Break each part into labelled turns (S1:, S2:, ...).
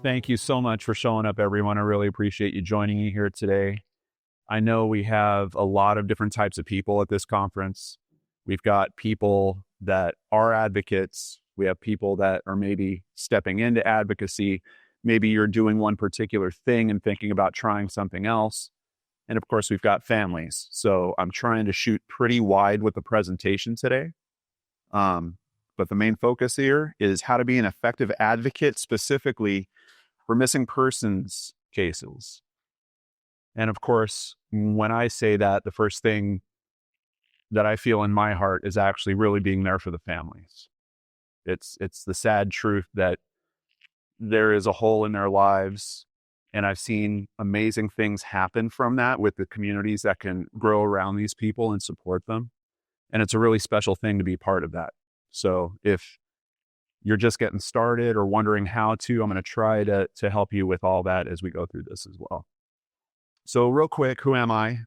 S1: Thank you so much for showing up, everyone. I really appreciate you joining me here today. I know we have a lot of different types of people at this conference. We've got people that are advocates. We have people that are maybe stepping into advocacy. Maybe you're doing one particular thing and thinking about trying something else. And of course, we've got families. So I'm trying to shoot pretty wide with the presentation today. But the main focus here is how to be an effective advocate, specifically for missing persons cases. And of course, when I say that, the first thing that I feel in my heart is actually really being there for the families. It's the sad truth that there is a hole in their lives. And I've seen amazing things happen from that with the communities that can grow around these people and support them. And it's a really special thing to be part of that. So if you're just getting started or wondering how to, I'm going to try to help you with all that as we go through this as well. So real quick, who am I?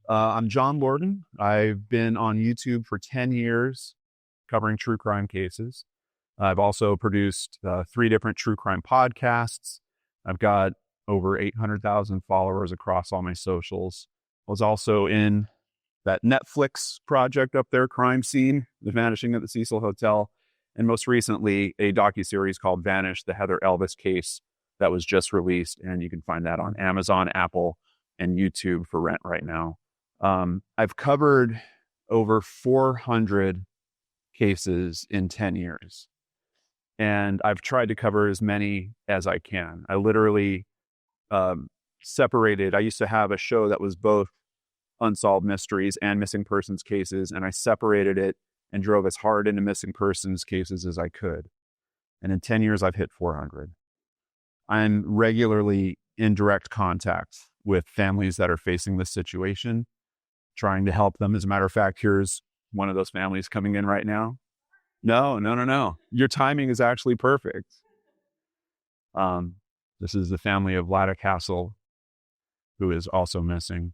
S1: I'm John Lorden. I've been on YouTube for 10 years covering true crime cases. I've also produced 3 different true crime podcasts. I've got over 800,000 followers across all my socials. I was also in that Netflix project up there, Crime Scene, The Vanishing at the Cecil Hotel, and most recently a docuseries called Vanish, the Heather Elvis case that was just released, and you can find that on Amazon, Apple, and YouTube for rent right now. I've covered over 400 cases in 10 years, and I've tried to cover as many as I can. I literally separated. I used to have a show that was both unsolved mysteries and missing persons cases, and I separated it and drove as hard into missing persons cases as I could. And in 10 years, I've hit 400. I'm regularly in direct contact with families that are facing this situation, trying to help them. As a matter of fact, here's one of those families coming in right now. No. Your timing is actually perfect. This is the family of Lada Castle, who is also missing.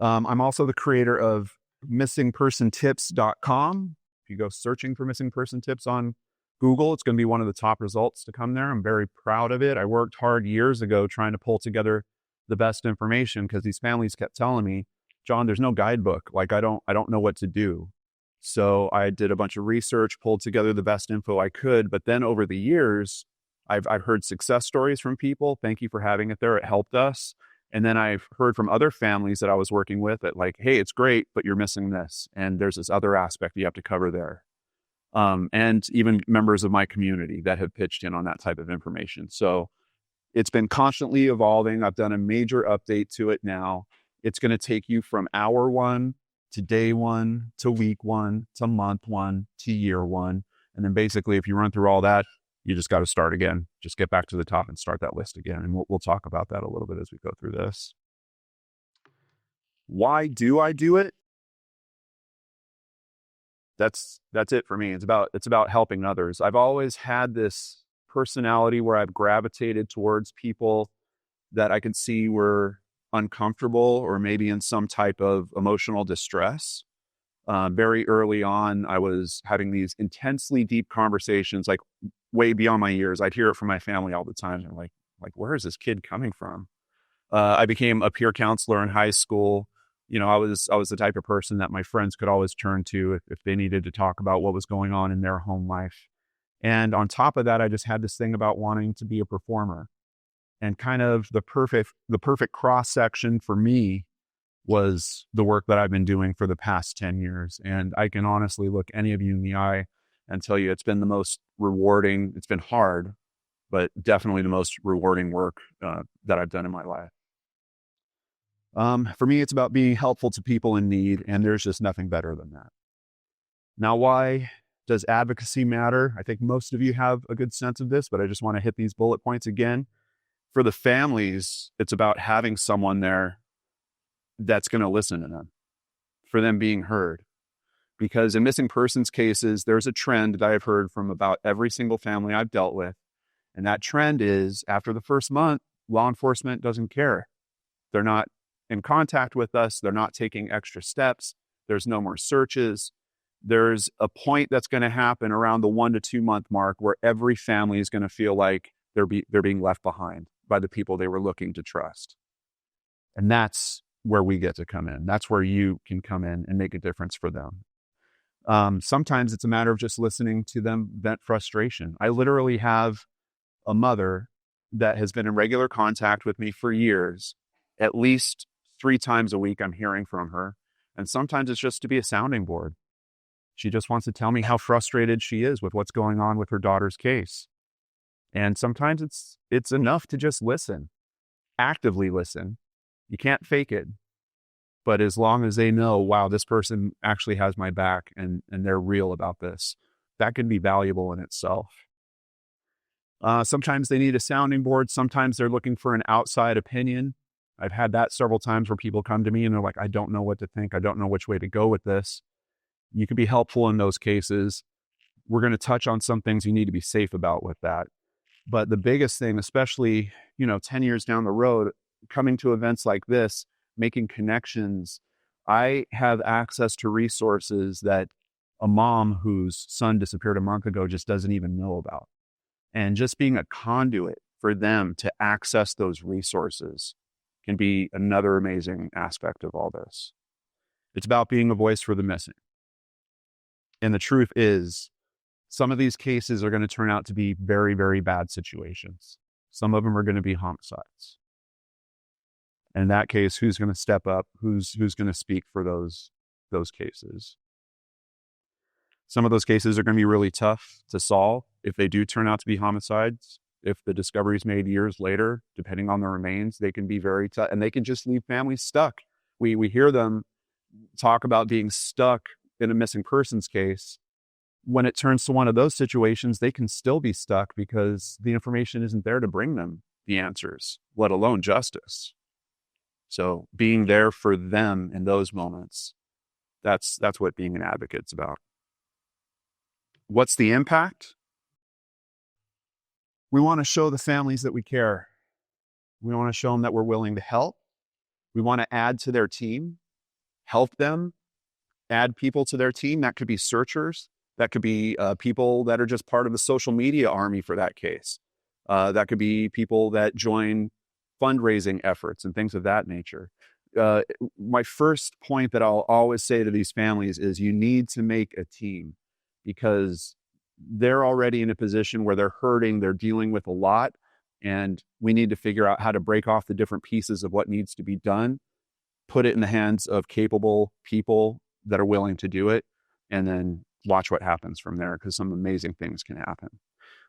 S1: I'm also the creator of missingpersontips.com. If you go searching for missing person tips on Google, it's going to be one of the top results to come there. I'm very proud of it. I worked hard years ago trying to pull together the best information because these families kept telling me, John, there's no guidebook. Like, I don't know what to do. So I did a bunch of research, pulled together the best info I could. But then over the years, I've heard success stories from people. Thank you for having it there. It helped us. And then I've heard from other families that I was working with that, like, hey, it's great, but you're missing this. And there's this other aspect you have to cover there. And even members of my community that have pitched in on that type of information. So it's been constantly evolving. I've done a major update to it now. It's going to take you from hour 1 to day 1 to week 1 to month 1 to year 1. And then basically, if you run through all that, you just got to start again. Just get back to the top and start that list again. And we'll talk about that a little bit as we go through this. Why do I do it? That's it for me. It's about helping others. I've always had this personality where I've gravitated towards people that I could see were uncomfortable or maybe in some type of emotional distress. Very early on, I was having these intensely deep conversations, like way beyond my years. I'd hear it from my family all the time. They're like, where is this kid coming from? I became a peer counselor in high school. You know, I was the type of person that my friends could always turn to if they needed to talk about what was going on in their home life. And on top of that, I just had this thing about wanting to be a performer. And kind of the perfect cross section for me was the work that I've been doing for the past 10 years. And I can honestly look any of you in the eye and tell you it's been the most rewarding. It's been hard, but definitely the most rewarding work that I've done in my life. For me, it's about being helpful to people in need, and there's just nothing better than that. Now, why does advocacy matter? I think most of you have a good sense of this, but I just want to hit these bullet points again. For the families, it's about having someone there that's going to listen to them, for them being heard. Because in missing persons cases, there's a trend that I've heard from about every single family I've dealt with. And that trend is after the first month, law enforcement doesn't care. They're not in contact with us. They're not taking extra steps. There's no more searches. There's a point that's going to happen around the 1 to 2 month mark where every family is going to feel like they're being left behind by the people they were looking to trust. And that's where we get to come in. That's where you can come in and make a difference for them. Sometimes it's a matter of just listening to them vent frustration. I literally have a mother that has been in regular contact with me for years. At least 3 times a week, I'm hearing from her. And sometimes it's just to be a sounding board. She just wants to tell me how frustrated she is with what's going on with her daughter's case. And sometimes it's enough to just listen, actively listen. You can't fake it. But as long as they know, wow, this person actually has my back and they're real about this, that can be valuable in itself. Sometimes they need a sounding board. Sometimes they're looking for an outside opinion. I've had that several times where people come to me and they're like, I don't know what to think. I don't know which way to go with this. You can be helpful in those cases. We're going to touch on some things you need to be safe about with that. But the biggest thing, especially, 10 years down the road, coming to events like this, making connections, I have access to resources that a mom whose son disappeared a month ago just doesn't even know about. And just being a conduit for them to access those resources can be another amazing aspect of all this. It's about being a voice for the missing. And the truth is, some of these cases are going to turn out to be very, very bad situations. Some of them are going to be homicides. In that case, who's going to step up? Who's going to speak for those cases? Some of those cases are going to be really tough to solve if they do turn out to be homicides. If the discovery is made years later, depending on the remains, they can be very tough, and they can just leave families stuck. We hear them talk about being stuck in a missing persons case. When it turns to one of those situations, they can still be stuck because the information isn't there to bring them the answers, let alone justice. So being there for them in those moments, that's what being an advocate's about. What's the impact? We want to show the families that we care. We want to show them that we're willing to help. We want to add to their team, help them, add people to their team. That could be searchers. That could be people that are just part of the social media army for that case. That could be people that join fundraising efforts and things of that nature. My first point that I'll always say to these families is you need to make a team, because they're already in a position where they're hurting, they're dealing with a lot, and we need to figure out how to break off the different pieces of what needs to be done, put it in the hands of capable people that are willing to do it, and then watch what happens from there, because some amazing things can happen.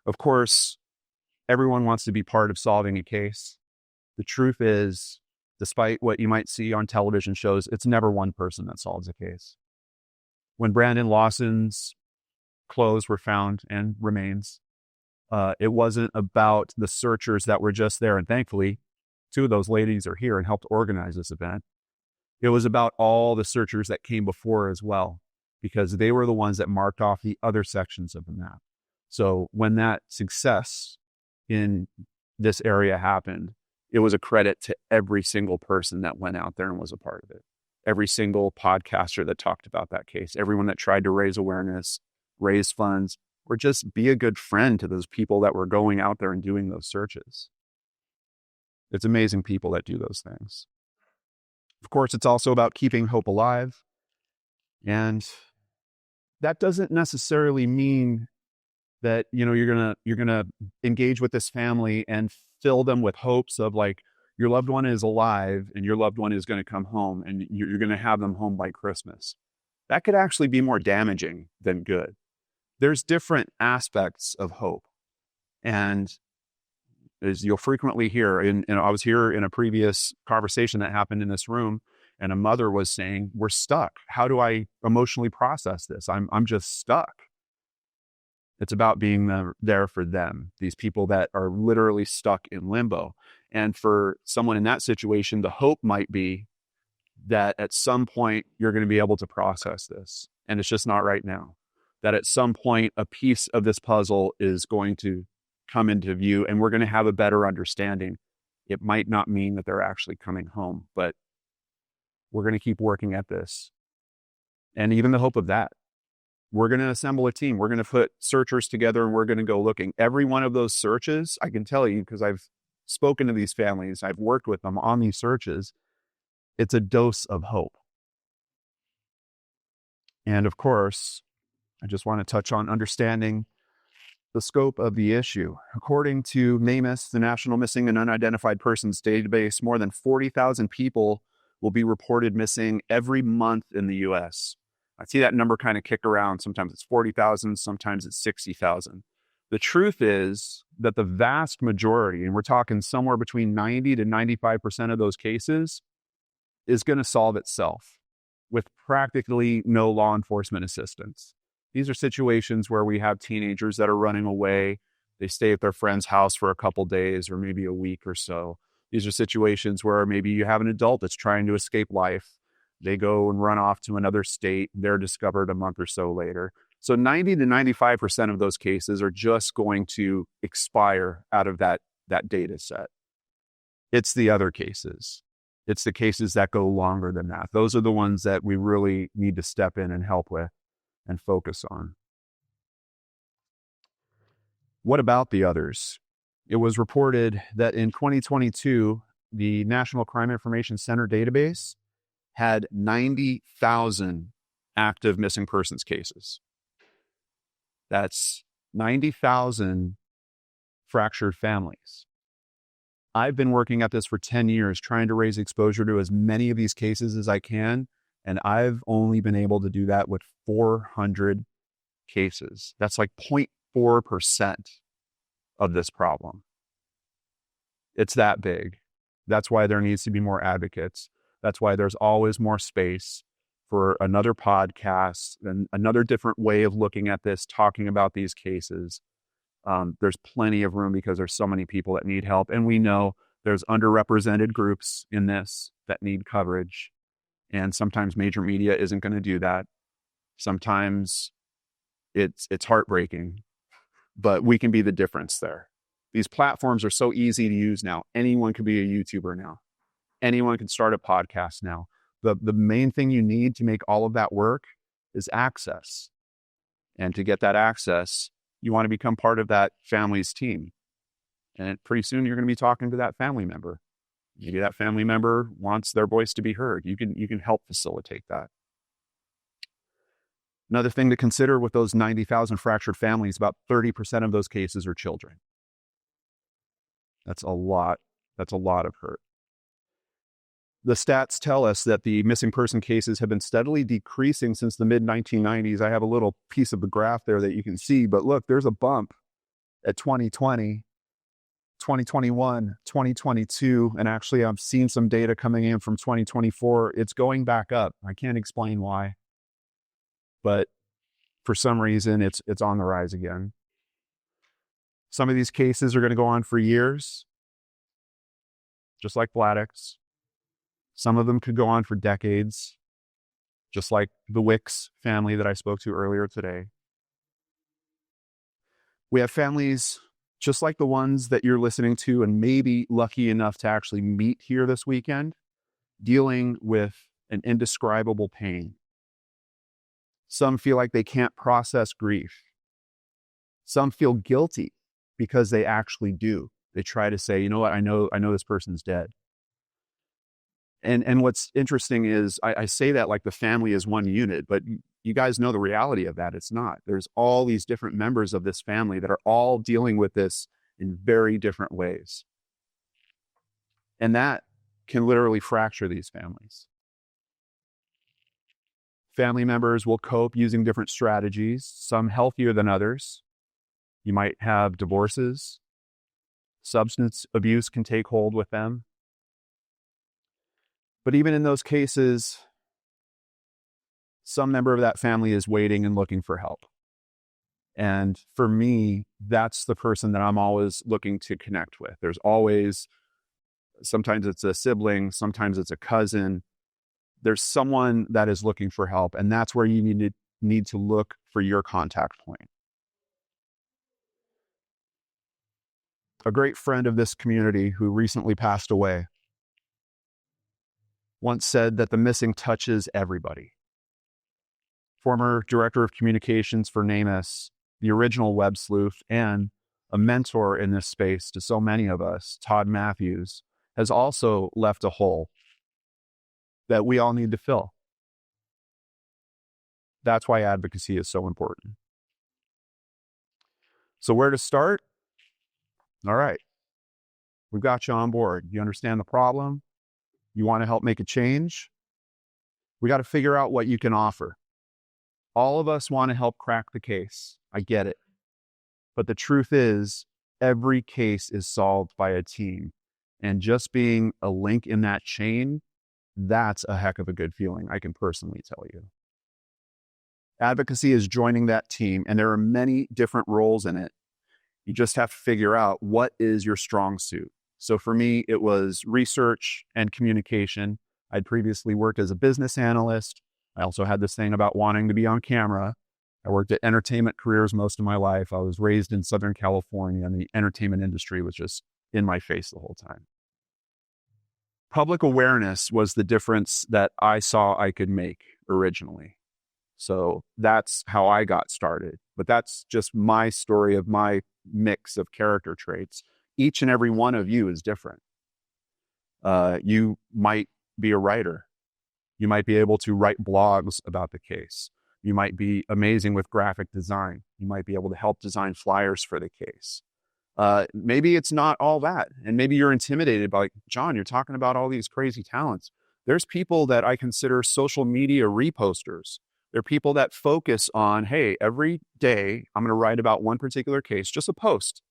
S1: Of course, everyone wants to be part of solving a case. The truth is, despite what you might see on television shows, it's never one person that solves a case. When Brandon Lawson's clothes were found and remains, it wasn't about the searchers that were just there. And thankfully, 2 of those ladies are here and helped organize this event. It was about all the searchers that came before as well, because they were the ones that marked off the other sections of the map. So when that success in this area happened, it was a credit to every single person that went out there and was a part of it. Every single podcaster that talked about that case, everyone that tried to raise awareness, raise funds, or just be a good friend to those people that were going out there and doing those searches. It's amazing people that do those things. Of course, it's also about keeping hope alive. And that doesn't necessarily mean that, you're gonna engage with this family and fill them with hopes of like, your loved one is alive and your loved one is going to come home and you're going to have them home by Christmas. That could actually be more damaging than good. There's different aspects of hope. And as you'll frequently hear, and I was here in a previous conversation that happened in this room, and a mother was saying, we're stuck. How do I emotionally process this? I'm just stuck. It's about being there for them, these people that are literally stuck in limbo. And for someone in that situation, the hope might be that at some point you're going to be able to process this. And it's just not right now. That at some point a piece of this puzzle is going to come into view and we're going to have a better understanding. It might not mean that they're actually coming home, but we're going to keep working at this. And even the hope of that we're going to assemble a team. We're going to put searchers together and we're going to go looking. Every one of those searches, I can tell you, because I've spoken to these families, I've worked with them on these searches, it's a dose of hope. And of course, I just want to touch on understanding the scope of the issue. According to NamUs, the National Missing and Unidentified Persons Database, more than 40,000 people will be reported missing every month in the U.S. I see that number kind of kick around. Sometimes it's 40,000, sometimes it's 60,000. The truth is that the vast majority, and we're talking somewhere between 90 to 95% of those cases, is going to solve itself with practically no law enforcement assistance. These are situations where we have teenagers that are running away. They stay at their friend's house for a couple days or maybe a week or so. These are situations where maybe you have an adult that's trying to escape life. They go and run off to another state. They're discovered a month or so later. So 90 to 95% of those cases are just going to expire out of that data set. It's the other cases. It's the cases that go longer than that. Those are the ones that we really need to step in and help with and focus on. What about the others? It was reported that in 2022, the National Crime Information Center database had 90,000 active missing persons cases. That's 90,000 fractured families. I've been working at this for 10 years, trying to raise exposure to as many of these cases as I can, and I've only been able to do that with 400 cases. That's like 0.4% of this problem. It's that big. That's why there needs to be more advocates. That's why there's always more space for another podcast and another different way of looking at this, talking about these cases. There's plenty of room because there's so many people that need help. And we know there's underrepresented groups in this that need coverage. And sometimes major media isn't going to do that. Sometimes it's heartbreaking, but we can be the difference there. These platforms are so easy to use now. Anyone can be a YouTuber now. Anyone can start a podcast now. The main thing you need to make all of that work is access. And to get that access, you want to become part of that family's team. And pretty soon you're going to be talking to that family member. Maybe that family member wants their voice to be heard. You can help facilitate that. Another thing to consider with those 90,000 fractured families, about 30% of those cases are children. That's a lot. That's a lot of hurt. The stats tell us that the missing person cases have been steadily decreasing since the mid-1990s. I have a little piece of the graph there that you can see, but look, there's a bump at 2020, 2021, 2022, and actually I've seen some data coming in from 2024. It's going back up. I can't explain why, but for some reason it's on the rise again. Some of these cases are going to go on for years, just like Bladdock's. Some of them could go on for decades, just like the Wicks family that I spoke to earlier today. We have families just like the ones that you're listening to and maybe lucky enough to actually meet here this weekend, dealing with an indescribable pain. Some feel like they can't process grief. Some feel guilty because they actually do. They try to say, you know what, I know this person's dead. And what's interesting is I say that like the family is one unit, but you guys know the reality of that. It's not. There's all these different members of this family that are all dealing with this in very different ways. And that can literally fracture these families. Family members will cope using different strategies, some healthier than others. You might have divorces. Substance abuse can take hold with them. But even in those cases, some member of that family is waiting and looking for help. And for me, that's the person that I'm always looking to connect with. There's always, sometimes it's a sibling, sometimes it's a cousin. There's someone that is looking for help, and that's where you need to look for your contact point. A great friend of this community who recently passed away once said that the missing touches everybody. former director of communications for NamUs, the original web sleuth, and a mentor in this space to so many of us, Todd Matthews, has also left a hole that we all need to fill. That's why advocacy is so important. So where to start? All right. We've got you on board. You understand the problem? You want to help make a change? We got to figure out what you can offer. All of us want to help crack the case. I get it. But the truth is, every case is solved by a team. And just being a link in that chain, that's a heck of a good feeling, I can personally tell you. Advocacy is joining that team, and there are many different roles in it. You just have to figure out what is your strong suit. So for me, it was research and communication. I'd previously worked as a business analyst. I also had this thing about wanting to be on camera. I worked at entertainment careers most of my life. I was raised in Southern California, and the entertainment industry was just in my face the whole time. Public awareness was the difference that I saw I could make originally. So that's how I got started. But that's just my story of my mix of character traits. Each and every one of you is different. You might be a writer. You might be able to write blogs about the case. You might be amazing with graphic design. You might be able to help design flyers for the case. Maybe it's not all that. And maybe you're intimidated by, like, John, you're talking about all these crazy talents. There's people that I consider social media reposters. They're people that focus on, hey, every day I'm going to write about one particular case, just a post,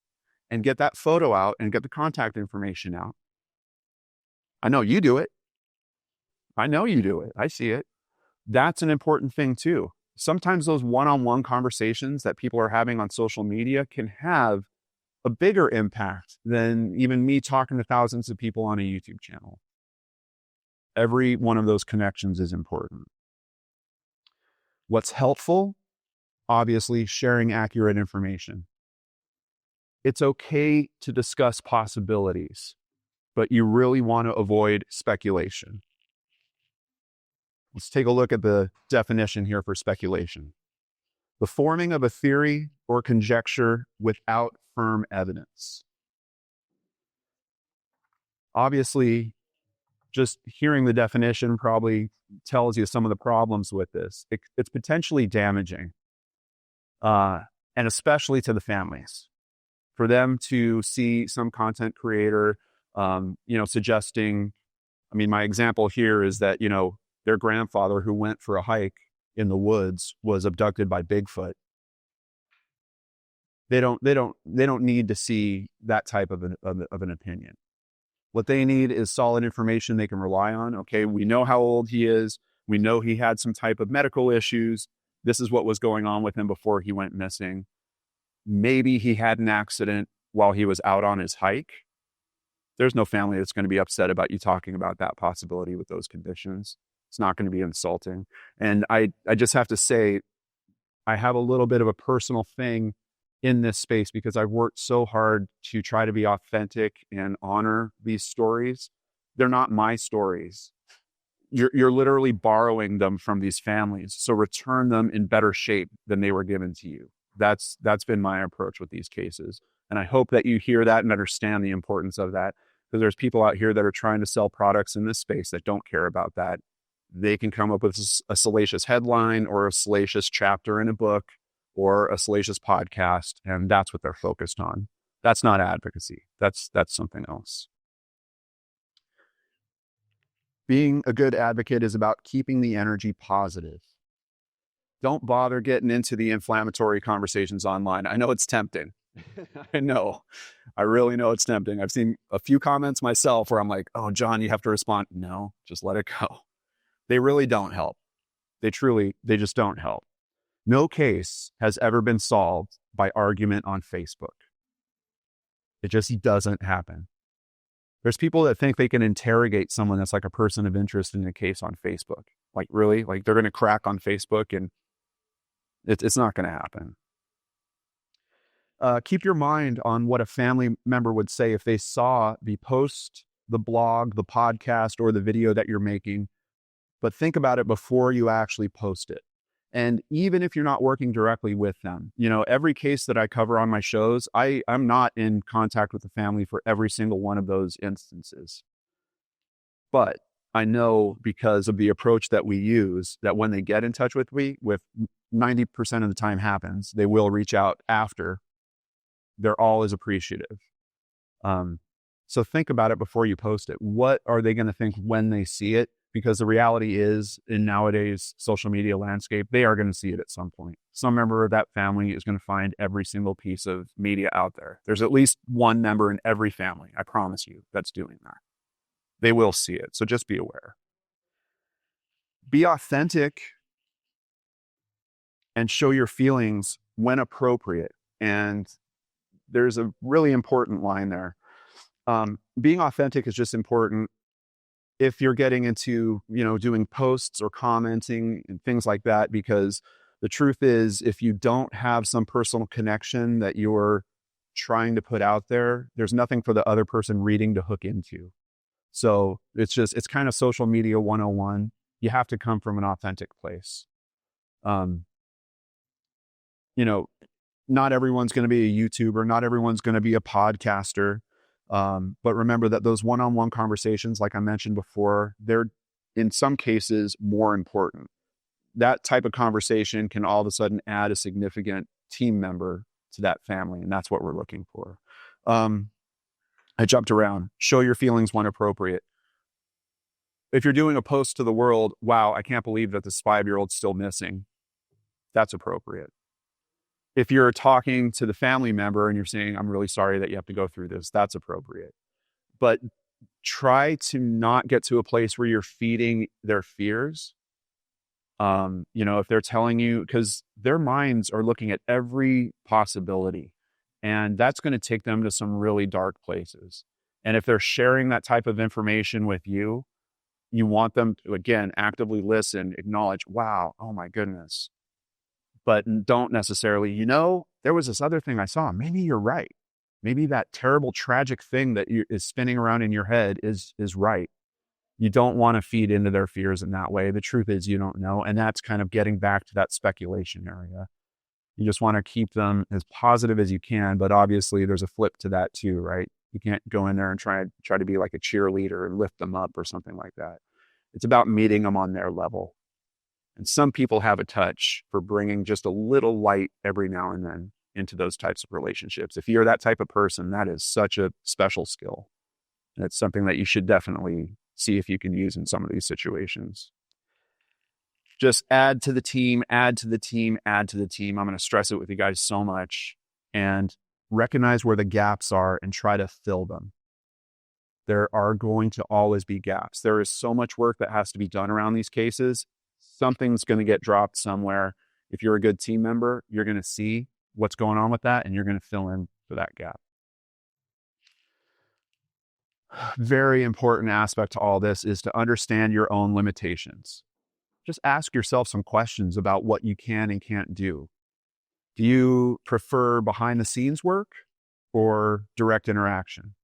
S1: and get that photo out and get the contact information out. I know you do it. I know you do it. I see it. That's an important thing too. Sometimes those one-on-one conversations that people are having on social media can have a bigger impact than even me talking to thousands of people on a YouTube channel. Every one of those connections is important. What's helpful? Obviously, sharing accurate information. It's okay to discuss possibilities, but you really want to avoid speculation. Let's take a look at the definition here for speculation. The forming of a theory or conjecture without firm evidence. Obviously, just hearing the definition probably tells you some of the problems with this. It's potentially damaging, and especially to the families. For them to see some content creator, suggesting, my example here is that, their grandfather who went for a hike in the woods was abducted by Bigfoot. They don't need to see that type of an opinion. What they need is solid information they can rely on. Okay, we know how old he is. We know he had some type of medical issues. This is what was going on with him before he went missing. Maybe he had an accident while he was out on his hike. There's no family that's going to be upset about you talking about that possibility with those conditions. It's not going to be insulting. And I just have to say, I have a little bit of a personal thing in this space because I've worked so hard to try to be authentic and honor these stories. They're not my stories. You're literally borrowing them from these families. So return them in better shape than they were given to you. That's been my approach with these cases. And I hope that you hear that and understand the importance of that, because there's people out here that are trying to sell products in this space that don't care about that. They can come up with a salacious headline or a salacious chapter in a book or a salacious podcast, and that's what they're focused on. That's not advocacy. That's something else. Being a good advocate is about keeping the energy positive. Don't bother getting into the inflammatory conversations online. I know it's tempting. I know. I really know it's tempting. I've seen a few comments myself where I'm like, oh, John, you have to respond. No, just let it go. They really don't help. They just don't help. No case has ever been solved by argument on Facebook. It just doesn't happen. There's people that think they can interrogate someone that's like a person of interest in a case on Facebook. Like, really? Like, they're going to crack on Facebook, and it's not going to happen. Keep your mind on what a family member would say if they saw the post, the blog, the podcast, or the video that you're making, but think about it before you actually post it. And even if you're not working directly with them, every case that I cover on my shows, I'm not in contact with the family for every single one of those instances. But I know, because of the approach that we use, that when they get in touch with me, with 90% of the time happens, they will reach out after. They're always appreciative. So think about it before you post it. What are they going to think when they see it? Because the reality is, in nowadays social media landscape, they are going to see it at some point. Some member of that family is going to find every single piece of media out there. There's at least one member in every family, I promise you, that's doing that. They will see it. So just be aware. Be authentic and show your feelings when appropriate. And there's a really important line there. Being authentic is just important if you're getting into, doing posts or commenting and things like that, because the truth is, if you don't have some personal connection that you're trying to put out there, there's nothing for the other person reading to hook into. So it's kind of social media 101. You have to come from an authentic place. Not everyone's going to be a YouTuber. Not everyone's going to be a podcaster. But remember that those one-on-one conversations, like I mentioned before, they're in some cases more important. That type of conversation can all of a sudden add a significant team member to that family. And that's what we're looking for. I jumped around. Show your feelings when appropriate. If you're doing a post to the world, wow, I can't believe that this 5-year-old's still missing. That's appropriate. If you're talking to the family member and you're saying, I'm really sorry that you have to go through this, that's appropriate. But try to not get to a place where you're feeding their fears. If they're telling you, because their minds are looking at every possibility, and that's going to take them to some really dark places. And if they're sharing that type of information with you, you want them to, again, actively listen, acknowledge, wow, oh my goodness. But don't necessarily, there was this other thing I saw. Maybe you're right. Maybe that terrible, tragic thing that is spinning around in your head is right. You don't want to feed into their fears in that way. The truth is, you don't know. And that's kind of getting back to that speculation area. You just want to keep them as positive as you can. But obviously, there's a flip to that too, right? You can't go in there and try to be like a cheerleader and lift them up or something like that. It's about meeting them on their level. And some people have a touch for bringing just a little light every now and then into those types of relationships. If you're that type of person, that is such a special skill. And it's something that you should definitely see if you can use in some of these situations. Just add to the team, add to the team, add to the team. I'm going to stress it with you guys so much. And recognize where the gaps are and try to fill them. There are going to always be gaps. There is so much work that has to be done around these cases. Something's going to get dropped somewhere. If you're a good team member, you're going to see what's going on with that, and you're going to fill in for that gap. Very important aspect to all this is to understand your own limitations. Just ask yourself some questions about what you can and can't do. Do you prefer behind the scenes work or direct interaction?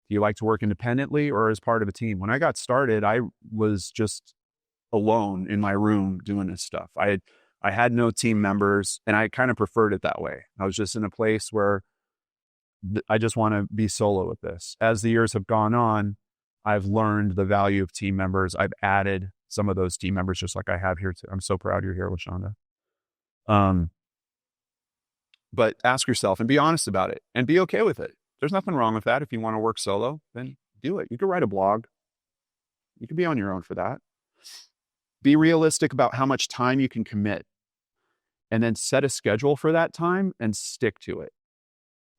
S1: Do you like to work independently or as part of a team? When I got started, I was just alone in my room doing this stuff. I had no team members, and I kind of preferred it that way. I was just in a place where I just want to be solo with this. As the years have gone on, I've learned the value of team members. I've added some of those team members, just like I have here too. I'm so proud you're here, LaShonda. But ask yourself and be honest about it and be okay with it. There's nothing wrong with that. If you want to work solo, then do it. You could write a blog. You could be on your own for that. Be realistic about how much time you can commit, and then set a schedule for that time and stick to it.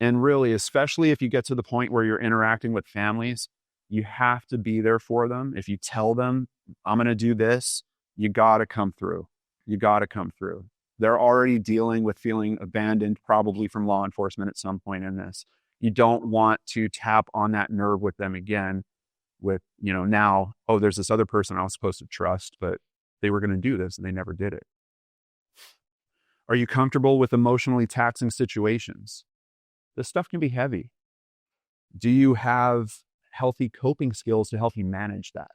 S1: And really, especially if you get to the point where you're interacting with families, you have to be there for them. If you tell them, I'm going to do this, you got to come through. You got to come through. They're already dealing with feeling abandoned, probably from law enforcement at some point in this. You don't want to tap on that nerve with them again with, now, oh, there's this other person I was supposed to trust, but they were going to do this and they never did it. Are you comfortable with emotionally taxing situations? This stuff can be heavy. Do you have healthy coping skills to help you manage that?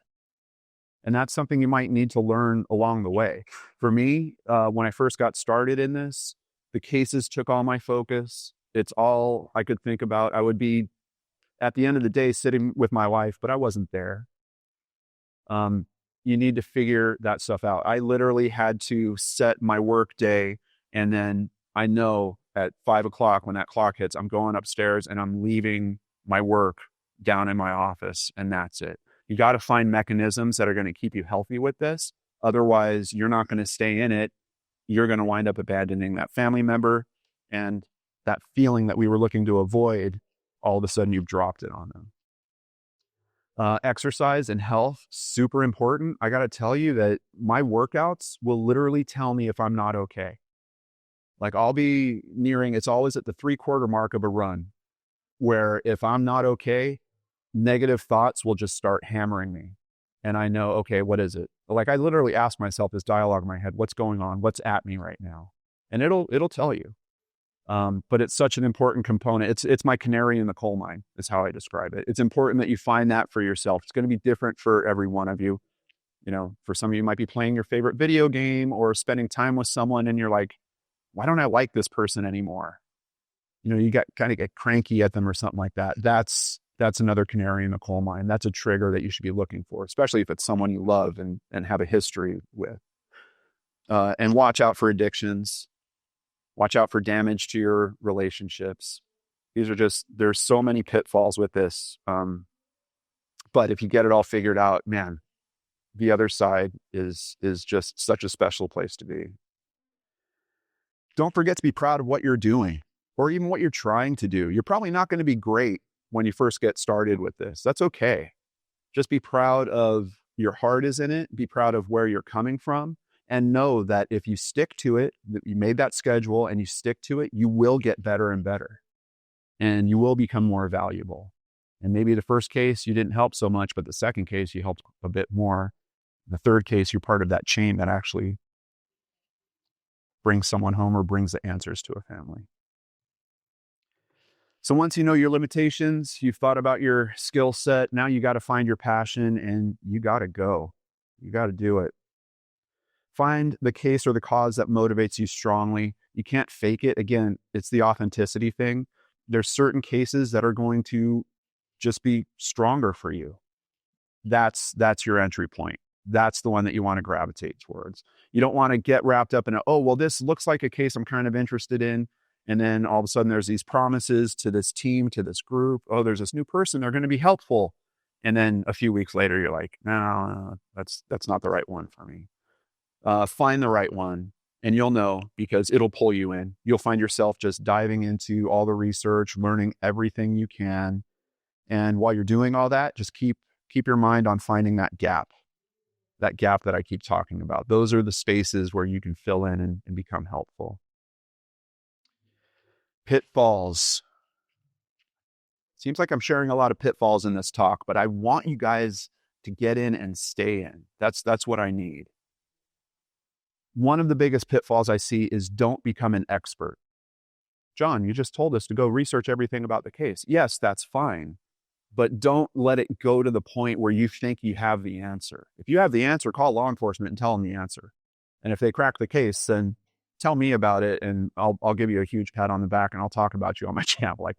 S1: And that's something you might need to learn along the way. For me, when I first got started in this, the cases took all my focus. It's all I could think about. I would be, at the end of the day, sitting with my wife, but I wasn't there. You need to figure that stuff out. I literally had to set my work day, and then I know at 5 o'clock when that clock hits, I'm going upstairs and I'm leaving my work down in my office, and that's it. You got to find mechanisms that are going to keep you healthy with this. Otherwise, you're not going to stay in it. You're going to wind up abandoning that family member, and that feeling that we were looking to avoid, all of a sudden you've dropped it on them. Exercise and health, super important. I got to tell you that my workouts will literally tell me if I'm not okay. Like I'll be nearing, it's always at the 3/4 mark of a run, where if I'm not okay, negative thoughts will just start hammering me. And I know, okay, what is it? Like I literally ask myself this dialogue in my head, what's going on? What's at me right now? And it'll tell you. But it's such an important component. It's my canary in the coal mine is how I describe it. It's important that you find that for yourself. It's going to be different for every one of you. You know, for some of you might be playing your favorite video game or spending time with someone and you're like, why don't I like this person anymore? You know, you kind of get cranky at them or something like that. That's another canary in the coal mine. That's a trigger that you should be looking for, especially if it's someone you love and have a history with. And watch out for addictions. Watch out for damage to your relationships. These are there's so many pitfalls with this. But if you get it all figured out, man, the other side is just such a special place to be. Don't forget to be proud of what you're doing or even what you're trying to do. You're probably not going to be great when you first get started with this. That's okay. Just be proud of your heart is in it. Be proud of where you're coming from. And know that if you stick to it, that you made that schedule and you stick to it, you will get better and better. And you will become more valuable. And maybe the first case you didn't help so much, but the second case you helped a bit more. The third case, you're part of that chain that actually brings someone home or brings the answers to a family. So once you know your limitations, you've thought about your skill set, now you got to find your passion and you got to go. You got to do it. Find the case or the cause that motivates you strongly. You can't fake it. Again, it's the authenticity thing. There's certain cases that are going to just be stronger for you. That's your entry point. That's the one that you want to gravitate towards. You don't want to get wrapped up in this looks like a case I'm kind of interested in. And then all of a sudden there's these promises to this team, to this group. Oh, there's this new person. They're going to be helpful. And then a few weeks later, you're like, no, that's not the right one for me. Find the right one and you'll know because it'll pull you in. You'll find yourself just diving into all the research, learning everything you can. And while you're doing all that, just keep your mind on finding that gap that I keep talking about. Those are the spaces where you can fill in and become helpful. Pitfalls. Seems like I'm sharing a lot of pitfalls in this talk, but I want you guys to get in and stay in. That's what I need. One of the biggest pitfalls I see is don't become an expert. John, you just told us to go research everything about the case. Yes, that's fine, but don't let it go to the point where you think you have the answer. If you have the answer, call law enforcement and tell them the answer. And if they crack the case, then tell me about it and I'll give you a huge pat on the back and I'll talk about you on my channel.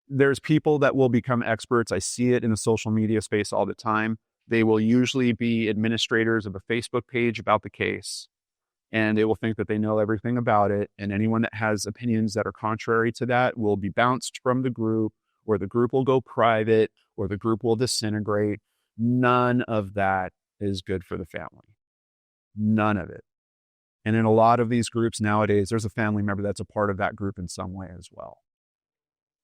S1: There's people that will become experts. I see it in the social media space all the time. They will usually be administrators of a Facebook page about the case, and they will think that they know everything about it. And anyone that has opinions that are contrary to that will be bounced from the group, or the group will go private, or the group will disintegrate. None of that is good for the family. None of it. And in a lot of these groups nowadays, there's a family member that's a part of that group in some way as well.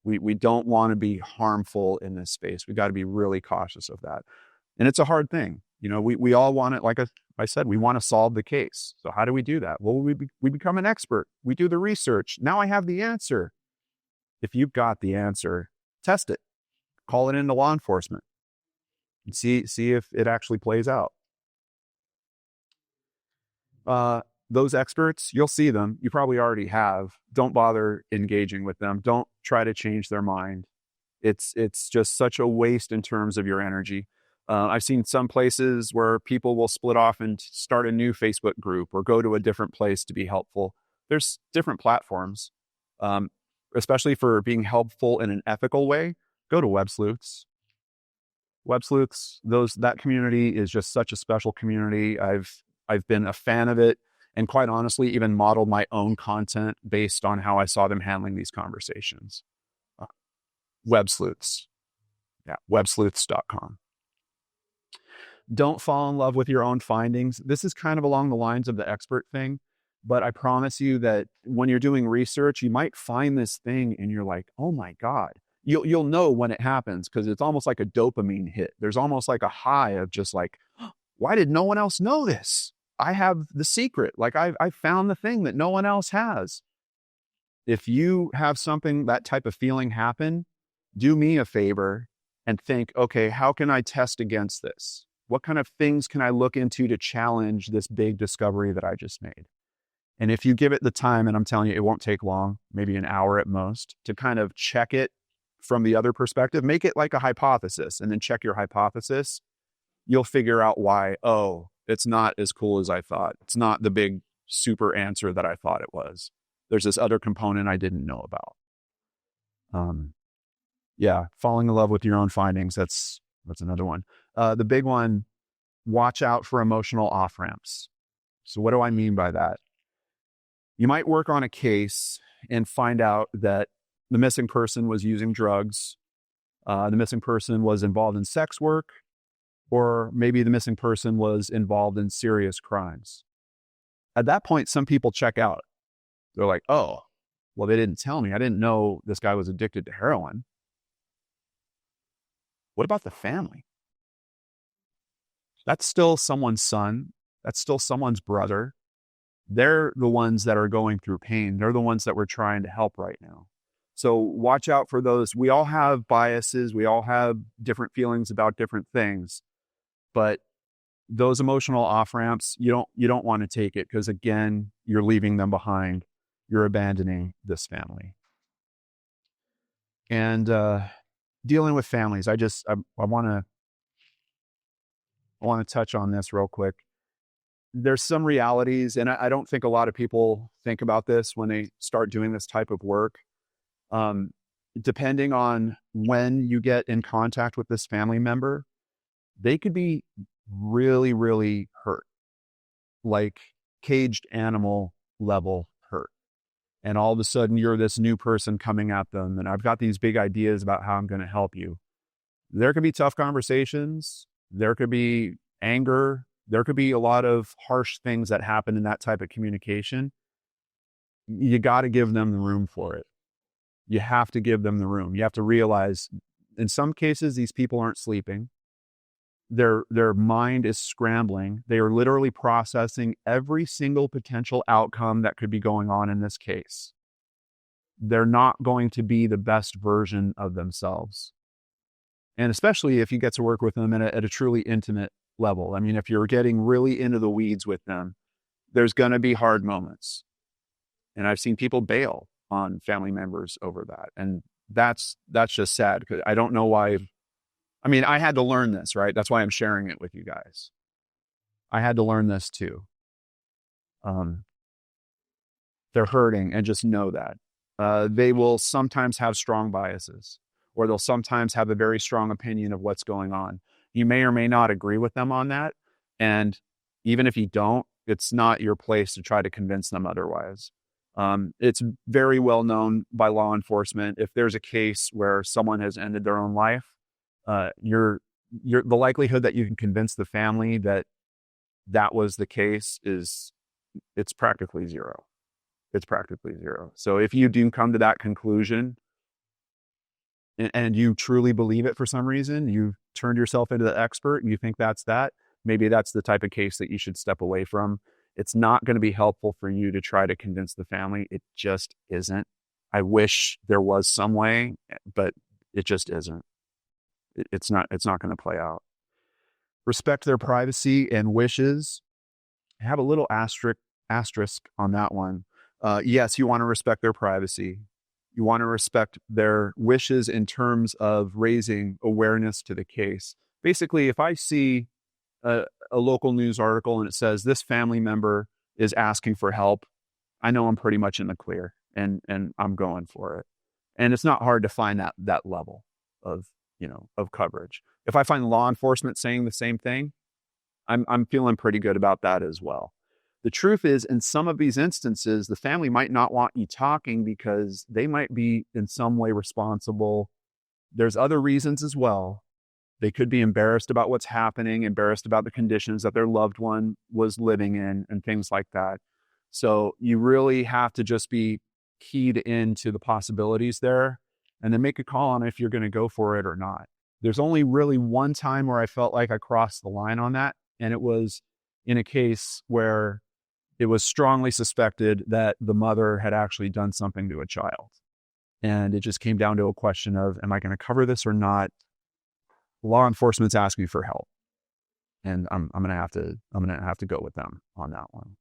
S1: We don't want to be harmful in this space. We got to be really cautious of that. And it's a hard thing. You know, we all want it. Like I said, we want to solve the case. So how do we do that? Well, we become an expert. We do the research. Now I have the answer. If you've got the answer, test it. Call it into law enforcement and see if it actually plays out. Those experts, you'll see them. You probably already have. Don't bother engaging with them. Don't try to change their mind. It's just such a waste in terms of your energy. I've seen some places where people will split off and start a new Facebook group or go to a different place to be helpful. There's different platforms, especially for being helpful in an ethical way. Go to Web Sleuths. Web Sleuths, that community is just such a special community. I've been a fan of it, and quite honestly, even modeled my own content based on how I saw them handling these conversations. Web Sleuths. Yeah, websleuths.com. Don't fall in love with your own findings. This is kind of along the lines of the expert thing, but I promise you that when you're doing research, you might find this thing and you're like, oh my God. You'll know when it happens because it's almost like a dopamine hit. There's almost like a high of just like, why did no one else know this? I have the secret. Like I found the thing that no one else has. If you have something, that type of feeling happen, do me a favor and think, okay, how can I test against this? What kind of things can I look into to challenge this big discovery that I just made? And if you give it the time, and I'm telling you, it won't take long, maybe an hour at most, to kind of check it from the other perspective, make it like a hypothesis and then check your hypothesis, you'll figure out why, oh, it's not as cool as I thought. It's not the big super answer that I thought it was. There's this other component I didn't know about. Yeah, falling in love with your own findings. That's another one. The big one, watch out for emotional off-ramps. So what do I mean by that? You might work on a case and find out that the missing person was using drugs. The missing person was involved in sex work, or maybe the missing person was involved in serious crimes. At that point, some people check out. They're like, oh, well, they didn't tell me. I didn't know this guy was addicted to heroin. What about the family? That's still someone's son. That's still someone's brother. They're the ones that are going through pain. They're the ones that we're trying to help right now. So watch out for those. We all have biases. We all have different feelings about different things. But those emotional off-ramps, you don't want to take it because, again, you're leaving them behind. You're abandoning this family. And dealing with families, I want to touch on this real quick. There's some realities, and I don't think a lot of people think about this when they start doing this type of work. Depending on when you get in contact with this family member, they could be really, really hurt, like caged animal level hurt. And all of a sudden you're this new person coming at them. And I've got these big ideas about how I'm going to help you. There could be tough conversations. There could be anger. There could be a lot of harsh things that happen in that type of communication. You got to give them the room for it. You have to give them the room. You have to realize in some cases, these people aren't sleeping. Their mind is scrambling. They are literally processing every single potential outcome that could be going on in this case. They're not going to be the best version of themselves. And especially if you get to work with them at a truly intimate level. I mean, if you're getting really into the weeds with them, there's going to be hard moments. And I've seen people bail on family members over that. And that's just sad because I don't know why. I mean, I had to learn this, right? That's why I'm sharing it with you guys. I had to learn this too. They're hurting, and just know that. They will sometimes have strong biases, or they'll sometimes have a very strong opinion of what's going on. You may or may not agree with them on that. And even if you don't, it's not your place to try to convince them otherwise. It's very well known by law enforcement. If there's a case where someone has ended their own life, the likelihood that you can convince the family that was the case it's practically zero. It's practically zero. So if you do come to that conclusion and you truly believe it for some reason, you've turned yourself into the expert and you think maybe that's the type of case that you should step away from. It's not going to be helpful for you to try to convince the family. It just isn't. I wish there was some way, but it just isn't. It's not going to play out. Respect their privacy and wishes. I have a little asterisk on that one. Yes, you want to respect their privacy. You want to respect their wishes in terms of raising awareness to the case. Basically, if I see a local news article and it says this family member is asking for help, I know I'm pretty much in the clear, and I'm going for it. And it's not hard to find that level of, of coverage. If I find law enforcement saying the same thing, I'm feeling pretty good about that as well. The truth is, in some of these instances, the family might not want you talking because they might be in some way responsible. There's other reasons as well. They could be embarrassed about what's happening, embarrassed about the conditions that their loved one was living in, and things like that. So you really have to just be keyed into the possibilities there, and then make a call on if you're going to go for it or not. There's only really one time where I felt like I crossed the line on that, and it was in a case where it was strongly suspected that the mother had actually done something to a child. And it just came down to a question of, am I going to cover this or not? Law enforcement's asking for help, and I'm going to have to go with them on that one.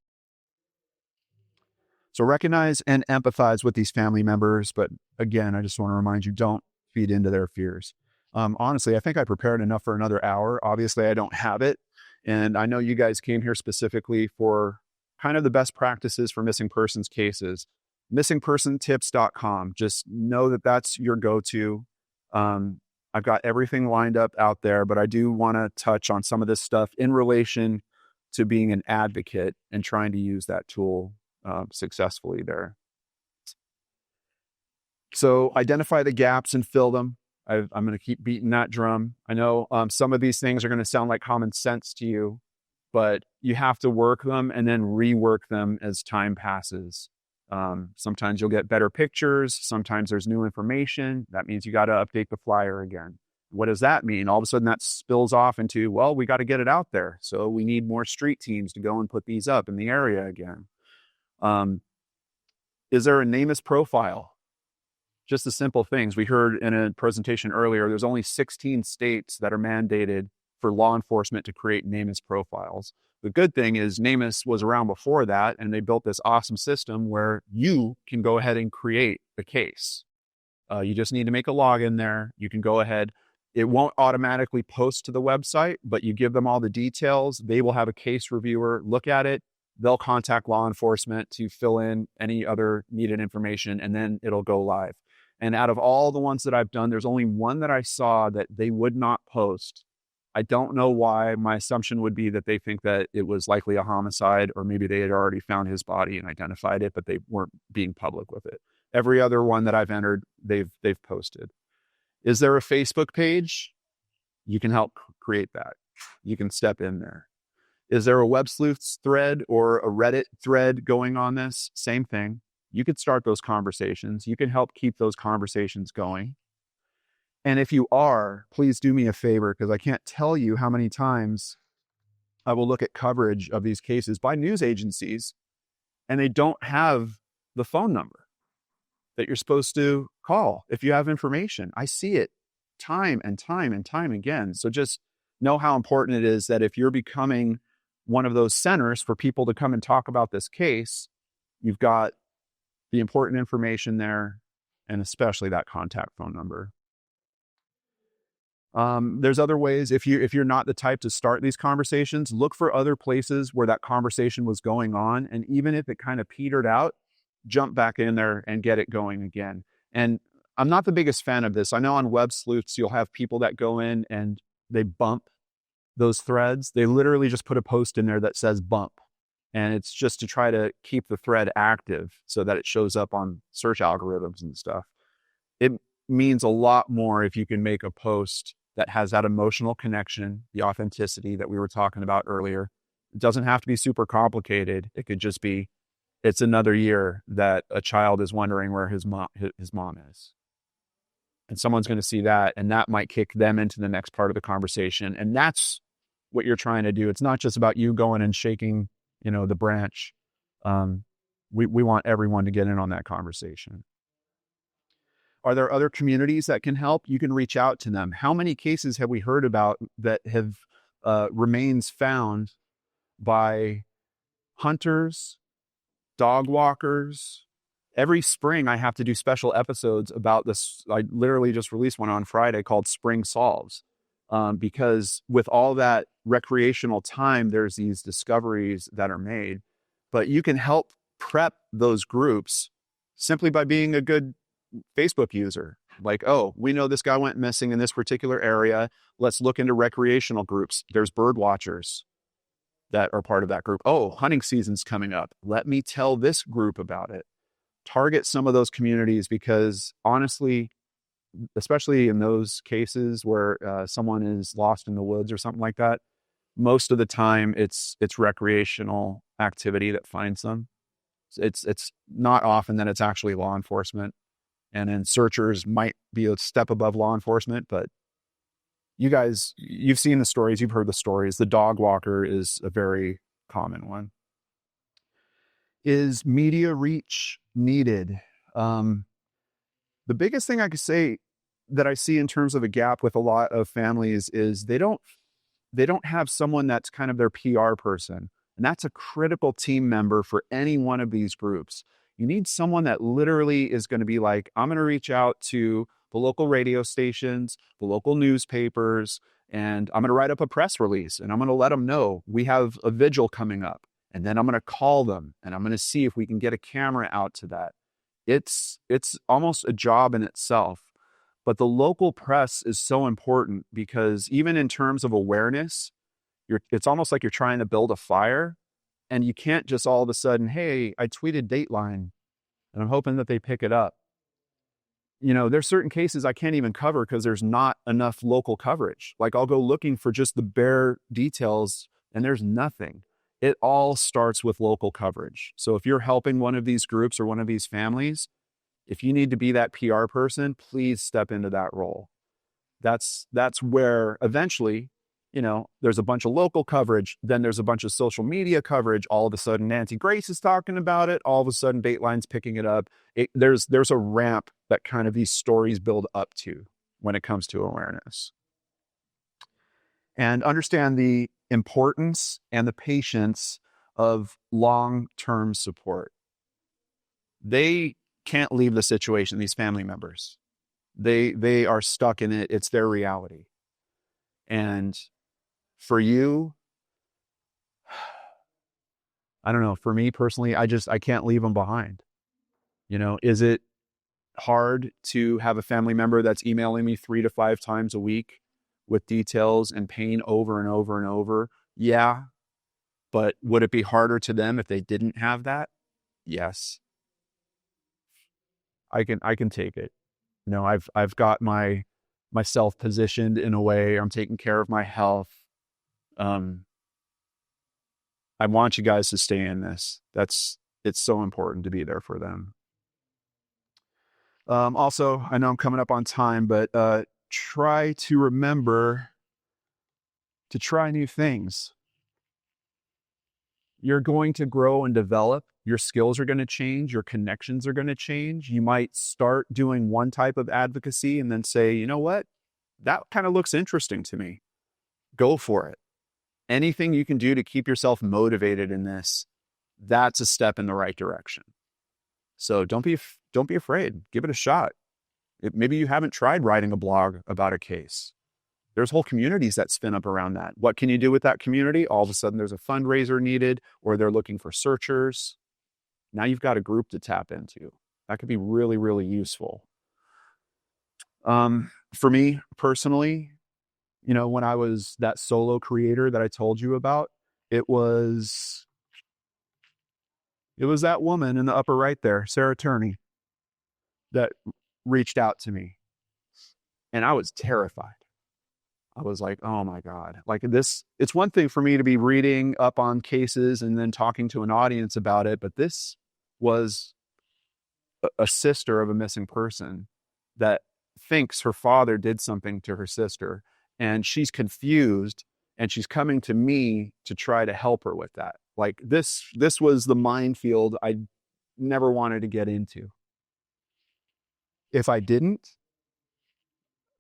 S1: So recognize and empathize with these family members, but again, I just want to remind you, don't feed into their fears. Honestly, I think I prepared enough for another hour. Obviously, I don't have it, and I know you guys came here specifically for kind of the best practices for missing persons cases. Missingpersontips.com. Just know that that's your go-to. I've got everything lined up out there, but I do want to touch on some of this stuff in relation to being an advocate and trying to use that tool successfully there. So identify the gaps and fill them. I'm going to keep beating that drum. I know some of these things are going to sound like common sense to you, but you have to work them and then rework them as time passes. Sometimes you'll get better pictures. Sometimes there's new information. That means you got to update the flyer again. What does that mean? All of a sudden that spills off into, well, we got to get it out there. So we need more street teams to go and put these up in the area again. Is there a NamUs profile? Just the simple things. We heard in a presentation earlier, there's only 16 states that are mandated for law enforcement to create NamUs profiles. The good thing is NamUs was around before that, and they built this awesome system where you can go ahead and create a case. You just need to make a login there. You can go ahead. It won't automatically post to the website, but you give them all the details. They will have a case reviewer look at it. They'll contact law enforcement to fill in any other needed information, and then it'll go live. And out of all the ones that I've done, there's only one that I saw that they would not post. I don't know why. My assumption would be that they think that it was likely a homicide, or maybe they had already found his body and identified it, but they weren't being public with it. Every other one that I've entered, they've posted. Is there a Facebook page? You can help create that. You can step in there. Is there a Web Sleuths thread or a Reddit thread going on this? Same thing. You could start those conversations. You can help keep those conversations going. And if you are, please do me a favor, because I can't tell you how many times I will look at coverage of these cases by news agencies, and they don't have the phone number that you're supposed to call if you have information. I see it time and time and time again. So just know how important it is that if you're becoming one of those centers for people to come and talk about this case, you've got the important information there, and especially that contact phone number. There's other ways. If you're not the type to start these conversations, look for other places where that conversation was going on. And even if it kind of petered out, jump back in there and get it going again. And I'm not the biggest fan of this. I know on Web Sleuths, you'll have people that go in and they bump those threads. They literally just put a post in there that says bump. And it's just to try to keep the thread active so that it shows up on search algorithms and stuff. It means a lot more if you can make a post that has that emotional connection, the authenticity that we were talking about earlier. It doesn't have to be super complicated. It could just be, it's another year that a child is wondering where his mom is. And someone's going to see that, and that might kick them into the next part of the conversation. And that's what you're trying to do. It's not just about you going and shaking, the branch. We want everyone to get in on that conversation. Are there other communities that can help? You can reach out to them. How many cases have we heard about that have remains found by hunters, dog walkers? Every spring I have to do special episodes about this. I literally just released one on Friday called Spring Solves. because with all that recreational time, there's these discoveries that are made. But you can help prep those groups simply by being a good Facebook user. Like, oh, we know this guy went missing in this particular area. Let's look into recreational groups. There's bird watchers that are part of that group. Oh, hunting season's coming up. Let me tell this group about it. Target some of those communities, because honestly, especially in those cases where someone is lost in the woods or something like that, most of the time it's recreational activity that finds them. It's not often that it's actually law enforcement. And then searchers might be a step above law enforcement, but you guys, you've seen the stories, you've heard the stories. The dog walker is a very common one. Is media reach needed? The biggest thing I could say that I see in terms of a gap with a lot of families is they don't have someone that's kind of their PR person. And that's a critical team member for any one of these groups. You need someone that literally is going to be like, I'm going to reach out to the local radio stations, the local newspapers, and I'm going to write up a press release and I'm going to let them know we have a vigil coming up. And then I'm going to call them and I'm going to see if we can get a camera out to that. It's almost a job in itself. But the local press is so important because even in terms of awareness, it's almost like you're trying to build a fire, and you can't just all of a sudden, hey, I tweeted Dateline and I'm hoping that they pick it up. There's certain cases I can't even cover because there's not enough local coverage. Like I'll go looking for just the bare details and there's nothing. It all starts with local coverage. So if you're helping one of these groups or one of these families, if you need to be that PR person, please step into that role. That's where eventually, there's a bunch of local coverage. Then there's a bunch of social media coverage. All of a sudden, Nancy Grace is talking about it. All of a sudden, Dateline's picking it up. There's a ramp that kind of these stories build up to when it comes to awareness. And understand the importance and the patience of long-term support. They can't leave the situation, these family members. They are stuck in it. It's their reality. And for you, I don't know, for me personally, I can't leave them behind. Is it hard to have a family member that's emailing me 3 to 5 times a week with details and pain over and over and over? Yeah. But would it be harder to them if they didn't have that? Yes. I can take it. I've got myself positioned in a way. I'm taking care of my health. I want you guys to stay in this. It's so important to be there for them. Also, I know I'm coming up on time, but try to remember to try new things. You're going to grow and develop. Your skills are going to change. Your connections are going to change. You might start doing one type of advocacy and then say, you know what? That kind of looks interesting to me. Go for it. Anything you can do to keep yourself motivated in this, that's a step in the right direction. So don't be afraid. Give it a shot. Maybe you haven't tried writing a blog about a case. There's whole communities that spin up around that. What can you do with that community? All of a sudden there's a fundraiser needed, or they're looking for searchers. Now you've got a group to tap into. That could be really, really useful. For me personally, when I was that solo creator that I told you about, it was that woman in the upper right there, Sarah Turney, that reached out to me. And I was terrified. I was like, oh my God, like this, it's one thing for me to be reading up on cases and then talking to an audience about it. But this was a sister of a missing person that thinks her father did something to her sister, and she's confused, and she's coming to me to try to help her with that. Like this was the minefield I never wanted to get into. If I didn't,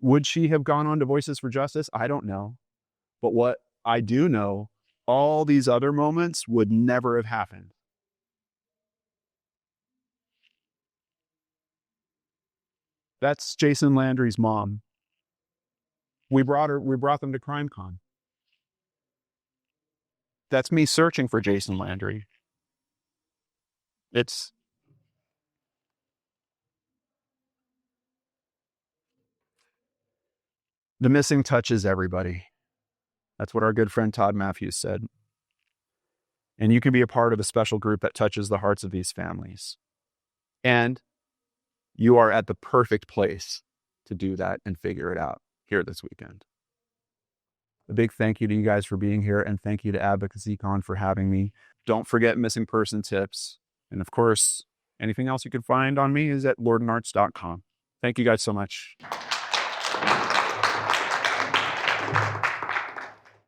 S1: would she have gone on to Voices for Justice? I don't know. But what I do know, all these other moments would never have happened. That's Jason Landry's mom. We brought them to CrimeCon. That's me searching for Jason Landry. It's the missing touches everybody. That's what our good friend Todd Matthews said. And you can be a part of a special group that touches the hearts of these families. And you are at the perfect place to do that and figure it out here this weekend. A big thank you to you guys for being here, and thank you to AdvocacyCon for having me. Don't forget missing person tips. And of course, anything else you can find on me is at lordandarts.com. Thank you guys so much.